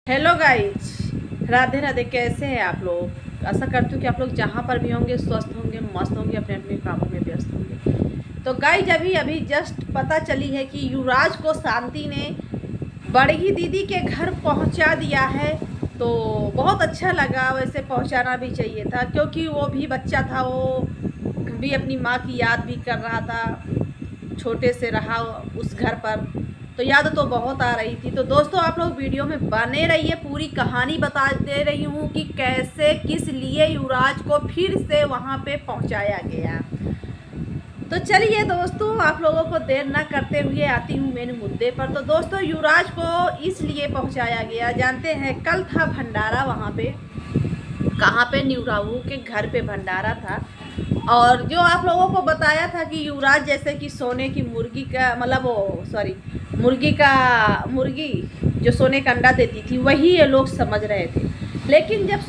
Hello guys, Radhe Radhe. कैसे हैं आप लोग? आशा करती हूँ कि आप लोग जहाँ पर भी होंगे स्वस्थ होंगे, मस्त होंगे, अपने अपने कामों में व्यस्त होंगे। तो गाइज अभी अभी जस्ट पता चली है कि युवराज को शांति ने बड़ी दीदी के घर पहुँचा दिया है। तो बहुत अच्छा लगा, वैसे पहुँचाना भी चाहिए था क्योंकि वो भी बच्चा था, वो भी अपनी माँ की याद भी कर रहा था, छोटे से रहा उस घर पर, तो याद तो बहुत आ रही थी। तो दोस्तों आप लोग वीडियो में बने रहिए, पूरी कहानी बता दे रही हूँ कि कैसे किस लिए युवराज को फिर से वहाँ पे पहुँचाया गया। तो चलिए दोस्तों, आप लोगों को देर ना करते हुए आती हूँ मेन मुद्दे पर। तो दोस्तों युवराज को इसलिए पहुँचाया गया, जानते हैं कल था भंडारा वहाँ पे, कहाँ पे, न्यूराऊ के घर पे भंडारा था। और जो आप लोगों को बताया था कि युवराज जैसे कि सोने की मुर्गी का, मतलब वो सॉरी, मुर्गी जो सोने का अंडा देती थी, वही ये लोग समझ रहे थे। लेकिन जब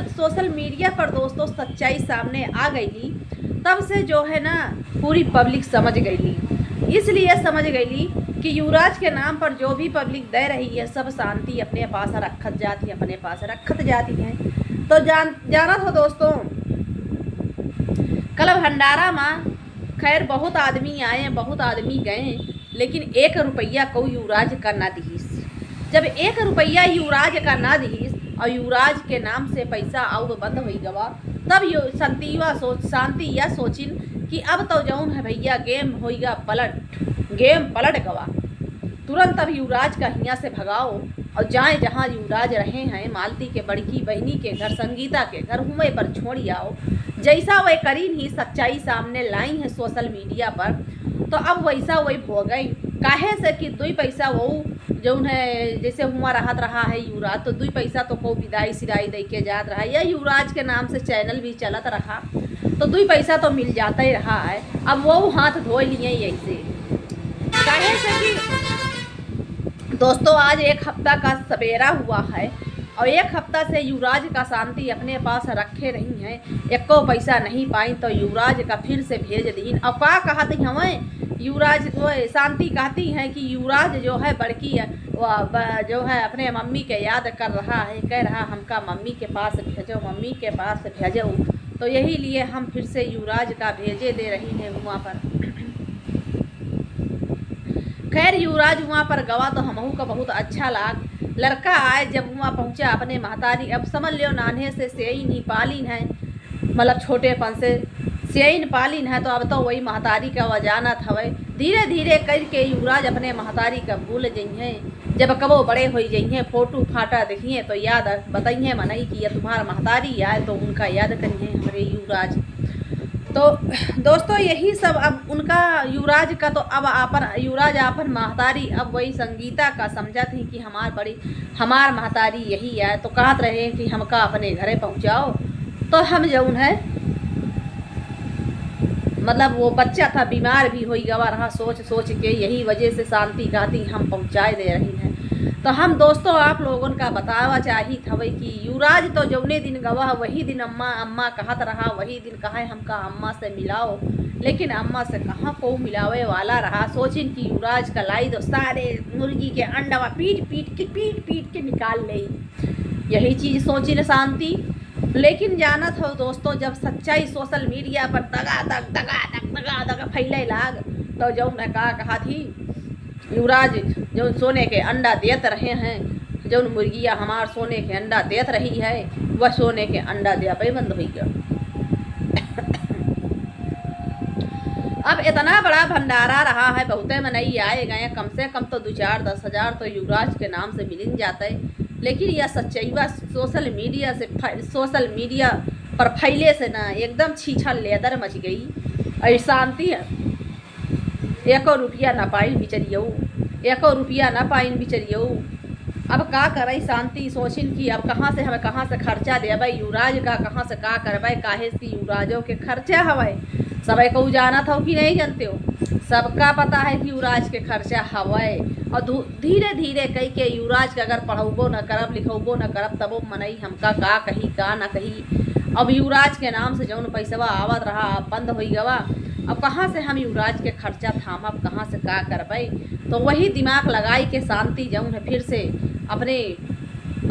सोशल मीडिया पर दोस्तों सच्चाई सामने आ गई, तब से जो है ना पूरी पब्लिक समझ गई। इसलिए समझ गई कि युवराज के नाम पर जो भी पब्लिक दे रही है, सब शांति अपने पास रखत जाती है, अपने पास रखत जाती है। तो जाना था दोस्तों, कल भंडारा में खैर बहुत आदमी आए, बहुत आदमी गए, लेकिन 1 रुपया को युवराज का ना दीस। जब 1 रुपया युवराज का ना दीस और युवराज के नाम से पैसा आउ बंद हो गवा, तब शांति या सोचिन कि अब तो जौन है भैया गेम होइगा गेम पलट गवा। तुरंत अब युवराज का हियाँ से भगाओ और जाए जहाँ युवराज रहे हैं, मालती के बड़की बहनी के घर, संगीता के घर, हुए पर छोड़ आओ। जैसा वह करीन ही सच्चाई सामने लाई है सोशल मीडिया पर, तो अब वैसा वही हो गई। काहे से कि 2 पैसा वो जौन है जैसे हुआ रहा है युवराज, तो 2 पैसा तो को विदाई सिराई दे के जात रहा है, या युवराज के नाम से चैनल भी चलत रहा, तो 2 पैसा तो मिल जाता ही रहा है। अब वो हाथ धो लिए ऐसे, काहे से कि दोस्तों आज 1 हफ्ता का सवेरा हुआ है और 1 हफ्ता से युवराज का शांति अपने पास रखे रही हैं, 1 पैसा नहीं पाई, तो युवराज का फिर से भेज दी। अब क्या कहती हमें युवराज को, शांति कहती हैं कि युवराज जो है बड़की जो है अपने मम्मी के याद कर रहा है, कह रहा हमका मम्मी के पास भेजो, मम्मी के पास भेजो। तो यही लिए हम फिर से युवराज का भेजे दे रही हैं वहाँ पर। खैर युवराज वहाँ पर गवा तो हमहू का बहुत अच्छा लाग। लड़का आए जब वहाँ पहुँचा अपने महतारी, अब समझ लियो नान्हे से सेइन ही पालिन है, मतलब छोटेपन से सेइन पालिन है, तो अब तो वही महतारी का वजानत हवे। धीरे धीरे करके युवराज अपने महतारी का भूल जइए। जब कबो बड़े हो जाइए, फोटो फाटा देखिए तो याद बताइए मनई कि यह तुम्हारा महतारी आए, तो उनका याद करिए हमारे युवराज। तो दोस्तों यही सब अब उनका युवराज का, तो अब युवराज आपन महतारी अब वही संगीता का समझा थी कि हमार महतारी यही है, तो कहत रहे कि हमका अपने घरे पहुंचाओ। तो हम जौन है मतलब वो बच्चा था बीमार भी हो गवा रहा, सोच सोच के, यही वजह से शांति कहती हम पहुँचाए दे रही हैं। तो हम दोस्तों आप लोगों का बतावा चाहिए था वही कि युवराज तो जौने दिन गवाह वही दिन अम्मा अम्मा कहत रहा, वही दिन कहा हमका अम्मा से मिलाओ, लेकिन अम्मा से कहाँ को मिलावे वाला रहा। सोचिन कि युवराज का लाई तो सारे मुर्गी के अंडा पीट पीट के निकाल ले, यही चीज़ सोचिन शांति। लेकिन जाना था दोस्तों, जब सच्चाई सोशल मीडिया पर दगा फैले लाग, तो जो ने कहा थी युवराज जो सोने के अंडा देत रहे हैं, जो मुर्गिया हमार सोने के अंडा देत रही है, वह सोने के अंडा दिया पे बंद हो गया। अब इतना बड़ा भंडारा रहा है, बहुते मनई आए गए, कम से कम तो 2-4-10 हज़ार तो युवराज के नाम से मिल जाते। लेकिन यह सच्चाई सोशल मीडिया पर फैले से ना एकदम छीछा लेदर मच गई। और शांति 1 रुपया ना पाइन बिचरियो, 1 रुपया ना पाइन बिचरियो। अब का करे शांति, सोचिन कि अब कहाँ से खर्चा देवे युवराज का, कहाँ से का करवे, काहे कि युवराजों के खर्चा हवे। सबे को जाना था कि नहीं जानते हो, सबका पता है कि युवराज के खर्चा हवे। और धीरे धीरे कही के युवराज के अगर पढ़ाबो न करब लिखबो न करब, तबो मनई हमका का कही का न कही। अब युवराज के नाम से जौन पैसवा आवत रहा अब बंद हो गवा, अब कहाँ से हम युवराज के खर्चा थामब, कहाँ से का करबै। तो वही दिमाग लगाई के शांति जौन है फिर से अपने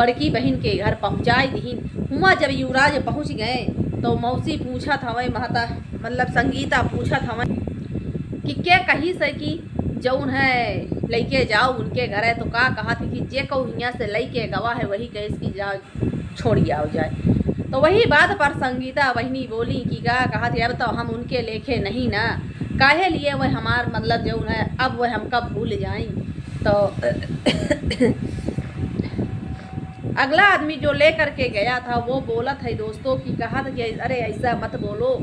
बड़की बहन के घर पहुँचाई दीन। हुआ जब युवराज पहुँच गए तो मौसी पूछत हवे महता मतलब संगीता पूछत हवे कि क्या कही से कि जौन है लइके जाओ उनके घर है, तो का कहा थी कि जे कहूँ यहाँ से लइके गवा है वही कहे कि जाओ छोड़ी आओ जाए। तो वही बात पर संगीता बहनी बोली कि का कहा थी अब तो हम उनके लेखे नहीं ना, काहे लिए वह हमार मतलब जौन है अब वह हम कब भूल जाएं। तो अगला आदमी जो ले करके गया था वो बोला था दोस्तों कि कहा था कि अरे ऐसा मत बोलो,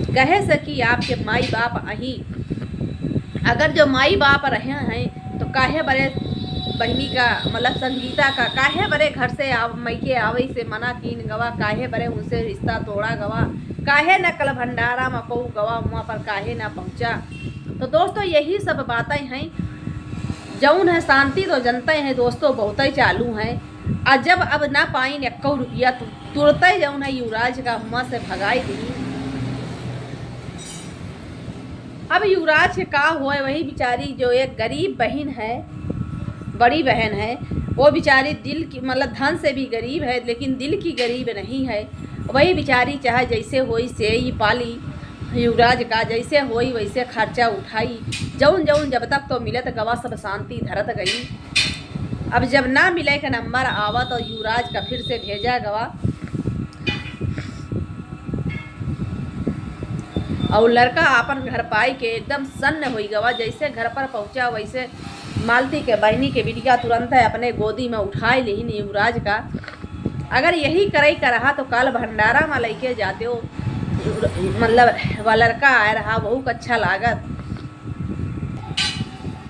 कहे से कि आपके माई बाप अही अगर जो माई बाप रहे हैं तो काहे बड़े बहनी का मतलब संगीता का काहे बड़े घर से मैके आवे से मना कीन गवा, काहे बड़े उनसे रिश्ता तोड़ा गवा, काहे न कल भंडारा में कहू गवा वहाँ पर काहे ना पहुँचा। तो दोस्तों यही सब बातें हैं जौन है शांति तो जनते हैं दोस्तों बहुत ही चालू हैं। और जब अब ना पाई 1 रुपया तो तुरंत ही जौन है युवराज का हुआ से भगाई दी। अब युवराज के का हुआ वही बेचारी जो एक गरीब बहन है बड़ी बहन है वो बेचारी दिल की मतलब धन से भी गरीब है लेकिन दिल की गरीब नहीं है। वही बेचारी चाहे जैसे होई से ही पाली युवराज का, जैसे होई वैसे खर्चा उठाई, जौन जौन जब तक तो मिलत गवा सब शांति धरत गई। अब जब ना मिले का नंबर आवा तो युवराज का फिर से भेजा गवा और लड़का अपन घर पाई के एकदम सन्न हो गवा। जैसे घर पर पहुंचा वैसे मालती के बहनी के बिटिया तुरंत है अपने गोदी में उठाए लेकिन युवराज का अगर यही करे का रहा तो कल भंडारा में लेके जाते हो मतलब वह लड़का आया रहा बहुत अच्छा लागत।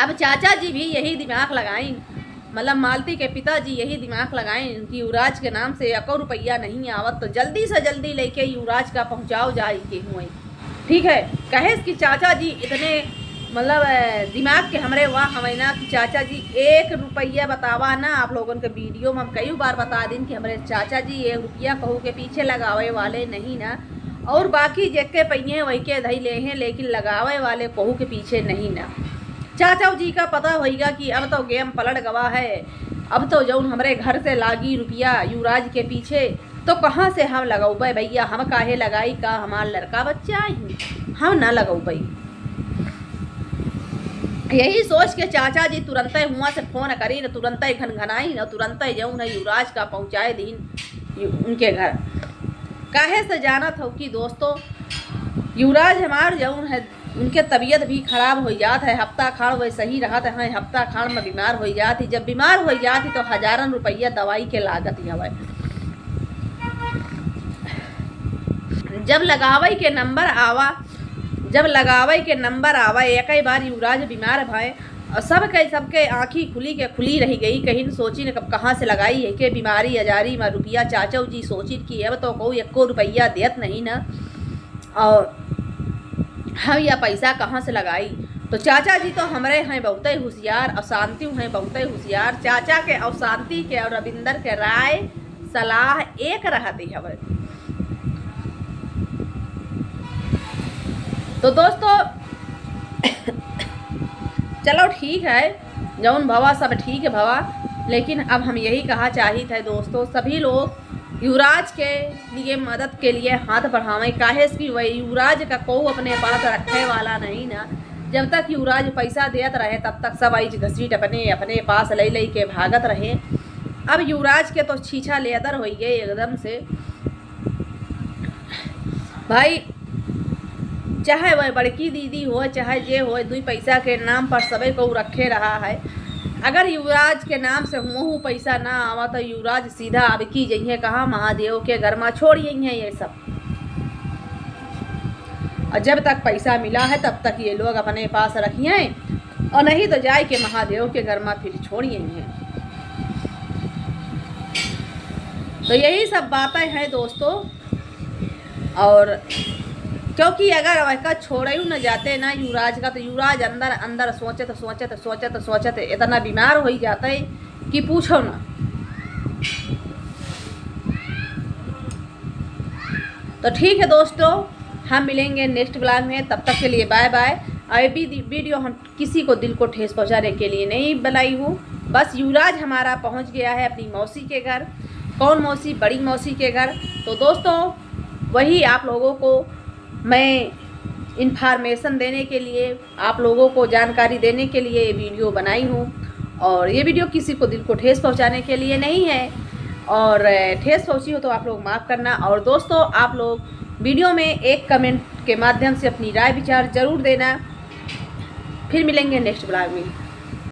अब चाचा जी भी यही दिमाग लगाई मतलब मालती के पिताजी यही दिमाग लगाएं कि युवराज के नाम से 1 रुपया नहीं आवत तो जल्दी से जल्दी लेके युवराज का पहुंचाओ जाए के हुए। ठीक है कहे कि चाचा जी इतने मतलब दिमाग के हमरे वाह हमें ना कि चाचा जी 1 रुपया बतावा ना। आप लोगों के वीडियो में हम कई बार बता दिन कि हमारे चाचा जी 1 रुपया कहू के पीछे लगावे वाले नहीं ना, और बाकी जेके पहिए वही के धई ले हैं लेकिन लगावे वाले कहू के पीछे नहीं ना। चाचा जी का पता होगा कि अब तो गेम पलट गवा है, अब तो जौन हमारे घर से लागी रुपया युवराज के पीछे तो कहाँ से हम लगौबे भैया, हम काहे लगाई का हमार लड़का बच्चा ही हम ना लगौबे। यही सोच के चाचा जी तुरंत हुआ से फोन करी न तुरंत घनघनाई न तुरंत जौन है युवराज का पहुँचाए दीन उनके घर। काहे से जाना था कि दोस्तों युवराज हमार जौन है उनके तबीयत भी खराब हो जात है, हफ्ता खाड़ वैसे ही रहत है, हफ्ता खाड़ में बीमार हो जाती, जब बीमार हो जाती तो हजारन रुपया दवाई के लागत ही हवे। जब लगावे के नंबर आवा एक ही बार युवराज बीमार भय और सबके आँखी खुली रही गई, कहीं सोची न कब कहाँ से लगाई है के बीमारी अजारी में रुपया। चाचा जी सोची कि अब तो कहूँ 1 रुपया देत नहीं ना और हम यह पैसा कहाँ से लगाई। तो चाचा जी तो हमारे हैं बहुत ही होशियार और शांति हैं बहुत ही होशियार। चाचा के और शांति के और रविंदर के राय सलाह एक रहती है। तो दोस्तों चलो ठीक है जौन भवा सब ठीक है भवा, लेकिन अब हम यही कहा चाहिए थे दोस्तों सभी लोग युवराज के लिए मदद के लिए हाथ बढ़ावें। काहे कि वही युवराज का को अपने पास रखने वाला नहीं ना, जब तक युवराज पैसा देत रहे तब तक सब आई घसीट अपने पास ले के भागत रहे। अब युवराज के तो छीछा लेदर हो गए एकदम से भाई, चाहे वह बड़की दीदी हो चाहे जे हो 2 पैसा के नाम पर सबे को रखे रहा है। अगर युवराज के नाम से मुँह पैसा ना आवा तो युवराज सीधा अब की जइए कहाँ महादेव के घर में छोड़िए ये सब, और जब तक पैसा मिला है तब तक ये लोग अपने पास रखिए और नहीं तो जाए के महादेव के घर में फिर छोड़िए। तो यही सब बातें हैं दोस्तों, और क्योंकि अगर वह छोड़े न जाते ना युवराज का तो युवराज अंदर अंदर सोचत इतना बीमार हो ही जाता है कि पूछो ना। तो ठीक है दोस्तों हम मिलेंगे नेक्स्ट ब्लॉग में, तब तक के लिए बाय बाय। अभी वीडियो हम किसी को दिल को ठेस पहुंचाने के लिए नहीं बनाई हूँ। बस युवराज हमारा पहुंच गया है अपनी मौसी के घर। कौन मौसी? बड़ी मौसी के घर। तो दोस्तों वही आप लोगों को मैं इन्फॉर्मेशन देने के लिए, आप लोगों को जानकारी देने के लिए ये वीडियो बनाई हूँ। और ये वीडियो किसी को दिल को ठेस पहुँचाने के लिए नहीं है, और ठेस पहुँची हो तो आप लोग माफ़ करना। और दोस्तों आप लोग वीडियो में एक कमेंट के माध्यम से अपनी राय विचार ज़रूर देना। फिर मिलेंगे नेक्स्ट ब्लॉग में।